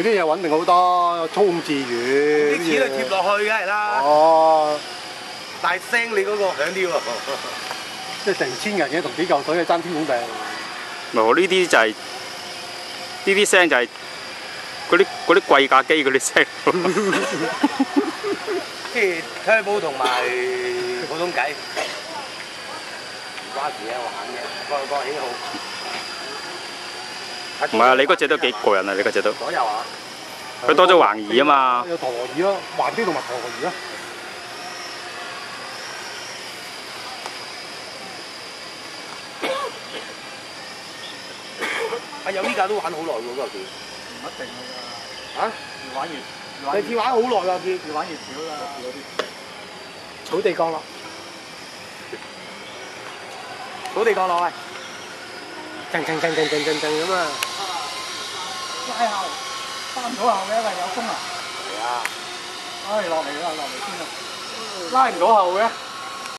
啲嘢穩定好多，粗咁自如。啲錢係貼落去嘅係啦。哦，但係聲你嗰個響啲喎。即係成千人嘅同幾嚿水嘅爭天共地。唔係我呢啲就係呢啲聲就係嗰啲貴價機嗰啲聲。即係 turbo 同埋普通計，關事啊玩嘅，個喜好。唔係啊，你嗰隻都幾過癮啊！你嗰隻都。左右啊！佢多咗橫移啊嘛。有陀螺儀咯，橫啲同埋陀螺儀咯。啊有呢架都玩好耐喎，嗰個叫。唔一定㗎。嚇？越玩越。你跳玩好耐㗎，跳。越玩越少啦。草地降落。土地降落喂。震咁啊！拉後，翻咗後嘅，因為有風啊。係啊。唉，落嚟啦，落嚟先啦。拉唔到後嘅。